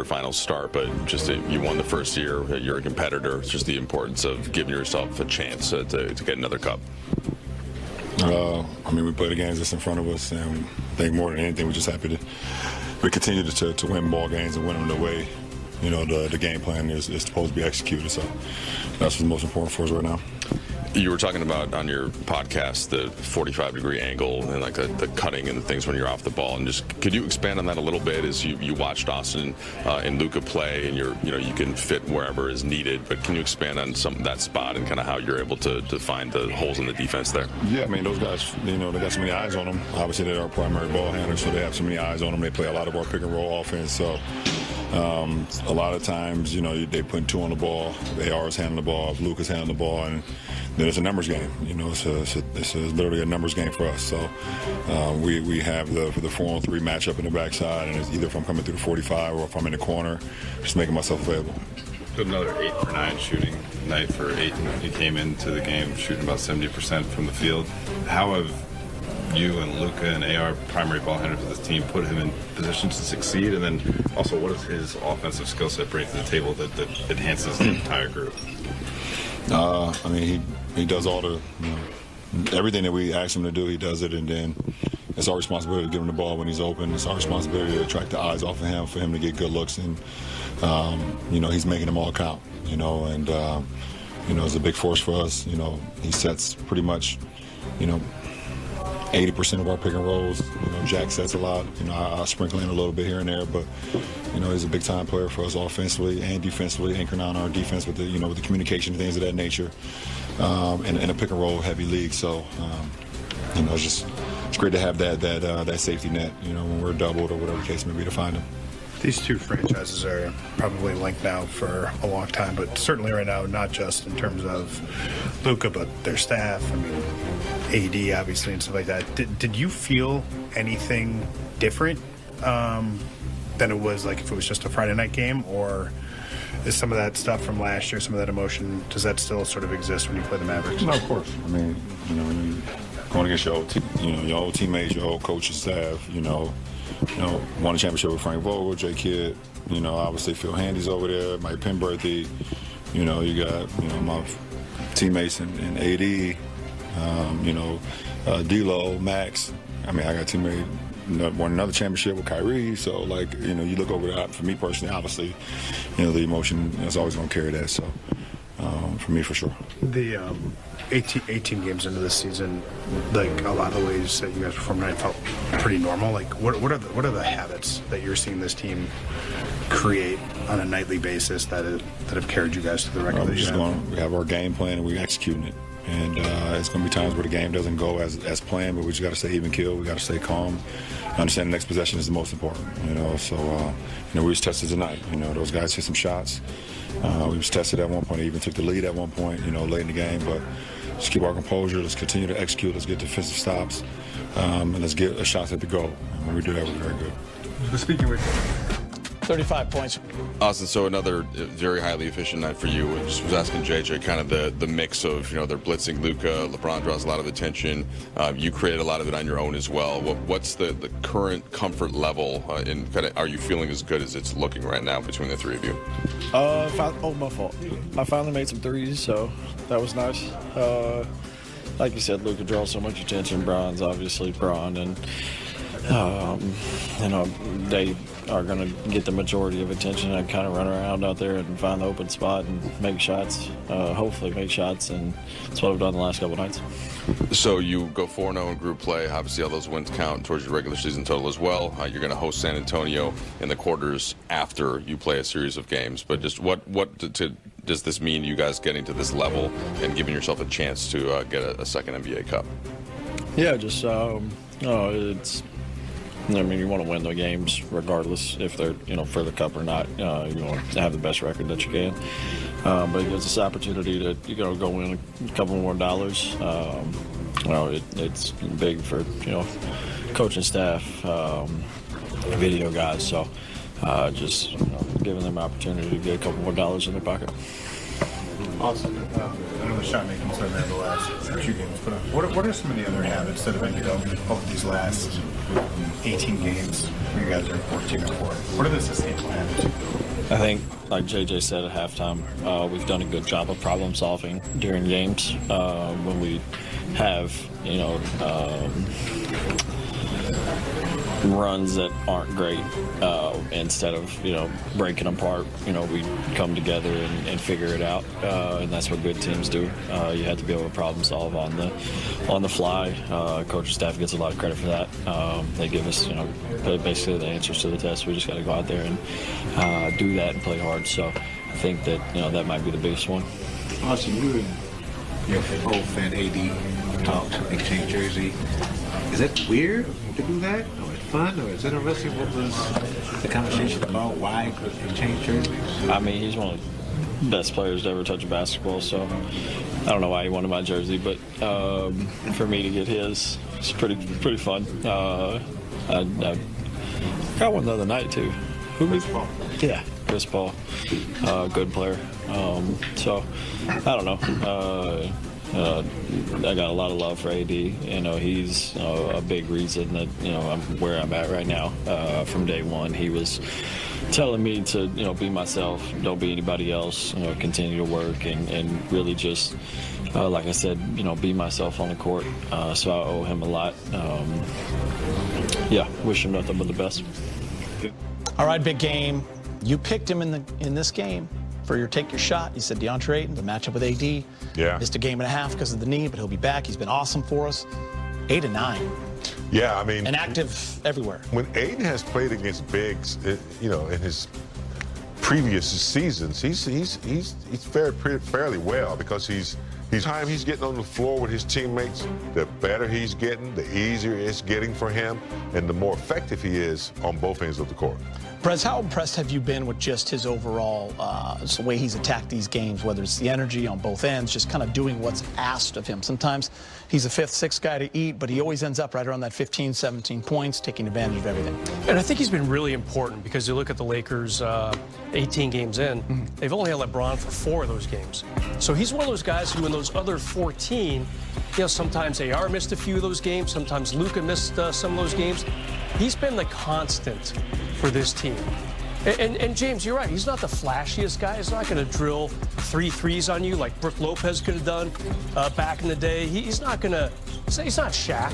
Final start, but just you won the first year. You're a competitor. It's just the importance of giving yourself a chance to get another cup. I mean, we play the games that's in front of us, and I think more than anything, we're just happy we continue to win ball games and win them the way, you know, the game plan is supposed to be executed. So that's what's most important for us right now. You were talking about on your podcast the 45-degree angle and like the cutting and the things when you're off the ball, and just could you expand on that a little bit as you watched Austin and Luka play, and you can fit wherever is needed, but can you expand on that spot and kind of how you're able to find the holes in the defense there? Yeah, I mean, those guys, you know, they got so many eyes on them. Obviously, they're our primary ball handlers, so they have so many eyes on them. They play a lot of our pick and roll offense, so a lot of times, you know, they put two on the ball. AR's handling the ball, Luka's handling the ball, and then it's a numbers game. You know, it's literally a numbers game for us. So we have the 4-on-3 matchup in the backside, and it's either if I'm coming through the 45 or if I'm in the corner, just making myself available. Another 8 for 9 shooting night for Ayton. He came into the game shooting about 70% from the field. How have you and Luka and AR, primary ball handlers of this team, put him in position to succeed? And then also, what does his offensive skill set bring to the table that enhances the entire group? I mean, he does all the, you know, everything that we ask him to do, he does it, and then it's our responsibility to give him the ball when he's open. It's our responsibility to attract the eyes off of him for him to get good looks, and you know, he's making them all count. You know, and you know, it's a big force for us. You know, he sets pretty much, you know, 80% of our pick and rolls. You know, Jack sets a lot. You know, I sprinkle in a little bit here and there, but you know, he's a big time player for us offensively and defensively, anchoring on our defense with the, you know, with the communication and things of that nature, in a pick and roll heavy league. So you know, it's great to have that safety net. You know, when we're doubled or whatever the case may be, to find him. These two franchises are probably linked now for a long time, but certainly right now, not just in terms of Luka, but their staff. I mean, AD obviously and stuff like that. Did you feel anything different than it was like if it was just a Friday night game, or is some of that stuff from last year, some of that emotion, does that still sort of exist when you play the Mavericks? No, of course. I mean, you know, when you going against your old teammates, your old coaching staff, you know, won a championship with Frank Vogel, J. Kidd, you know, obviously Phil Handy's over there, Mike Penberthy, you know, you got, you know, my teammates in AD, you know, D-Lo, Max. I mean, I got teammate, won another championship with Kyrie, so, like, you know, you look over that. For me personally, obviously, you know, the emotion is always going to carry that, so for me, for sure. The 18 games into this season, like, a lot of the ways that you guys performed tonight felt pretty normal. Like, what are the habits that you're seeing this team create on a nightly basis that have carried you guys to the record that you have? We have our game plan and we're executing it. And it's going to be times where the game doesn't go as planned, but we just got to stay even keel. We got to stay calm. Understand the next possession is the most important, you know. So, you know, we was tested tonight. You know, those guys hit some shots. We was tested at one point. They even took the lead at one point, you know, late in the game. But just keep our composure. Let's continue to execute. Let's get defensive stops. And let's get a shot at the goal. And when we do that, we're very good. Speaking with 35 points. Austin, so another very highly efficient night for you. I just was asking JJ kind of the mix of, you know, they're blitzing Luka, LeBron draws a lot of attention. You created a lot of it on your own as well. What's the current comfort level in kind of, are you feeling as good as it's looking right now between the three of you? My fault. I finally made some threes, so that was nice. Like you said, Luka draws so much attention. Bron's obviously Bron, and you know, they are going to get the majority of attention and kind of run around out there and find the open spot and make shots, hopefully make shots, and that's what I've done the last couple nights. So you go 4-0 in group play. Obviously, all those wins count towards your regular season total as well. You're going to host San Antonio in the quarters after you play a series of games. But just what does this mean to you guys getting to this level and giving yourself a chance to get a second NBA Cup? Yeah, just it's. I mean, you want to win the games regardless if they're, you know, for the cup or not. You want to have the best record that you can. But it gives us the opportunity to, you know, go win a couple more dollars. You know, it's big for, you know, coaching staff, video guys. So just, you know, giving them opportunity to get a couple more dollars in their pocket. Awesome. I know the shot making has been there the last few games, but what are some of the other habits that have been developed over these last 18 games. You guys are 14-4. What are the sustainable habits? I think, like JJ said at halftime, we've done a good job of problem solving during games. When we have, runs that aren't great, instead of breaking apart, we come together and figure it out, and that's what good teams do. You have to be able to problem solve on the fly. Coaching staff gets a lot of credit for that. They give us basically the answers to the test. We just got to go out there and do that and play hard. So I think that that might be the biggest one. Austin, you and your old fan AD talked, exchange jersey. Is that weird to do that? Or it's fun? Or is it interesting? What was the conversation about? Why exchange jerseys? I mean, he's one of the best players to ever touch a basketball, so I don't know why he wanted my jersey, but for me to get his, it's pretty fun. I got one the other night, too. Chris Paul. Yeah, Chris Paul. Good player. So, I don't know. I got a lot of love for AD. He's a big reason that I'm where I'm at right now. From day one, he was telling me to be myself, don't be anybody else. Continue to work and really just like I said, be myself on the court. So I owe him a lot. Wish him nothing but the best. All right, big game. You picked him in this game for your take your shot. You said DeAndre Ayton, the matchup with AD. Yeah. Missed a game and a half because of the knee, but he'll be back. He's been awesome for us. 8-9. Yeah, I mean, and active everywhere. When Ayton has played against bigs, in his previous seasons, he's fared fairly well because he's getting on the floor with his teammates, the better he's getting, the easier it's getting for him, and the more effective he is on both ends of the court. Prez, how impressed have you been with just his overall, the way he's attacked these games, whether it's the energy on both ends, just kind of doing what's asked of him? Sometimes he's a 5th, 6th guy to eat, but he always ends up right around that 15, 17 points, taking advantage of everything. And I think he's been really important because you look at the Lakers 18 games in, they've only had LeBron for 4 of those games. So he's one of those guys who in those other 14, sometimes AR missed a few of those games, sometimes Luka missed some of those games. He's been the constant for this team. And James, you're right. He's not the flashiest guy. He's not going to drill 3 threes on you like Brook Lopez could have done back in the day. He's not going to. He's not Shaq.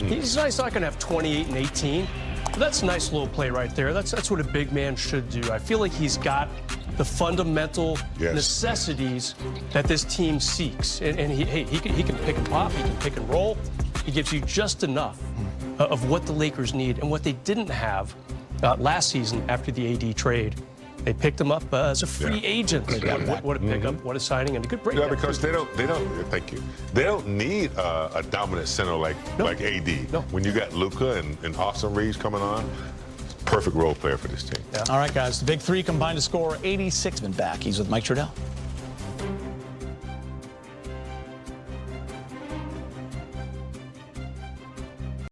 He's not going to have 28 and 18. But that's a nice little play right there. That's what a big man should do. I feel like he's got the fundamental necessities that this team seeks. And he can pick and pop. He can pick and roll. He gives you just enough of what the Lakers need and what they didn't have last season after the AD trade. They picked him up as a free agent. What a pickup, what a signing, and a good break. Yeah, because they don't. Thank you. They don't need a dominant center like AD. No. When you got Luka and Austin Reeves coming on, perfect role player for this team. Yeah. All right, guys. The big three combined to score 86. Been back. He's with Mike Trudell.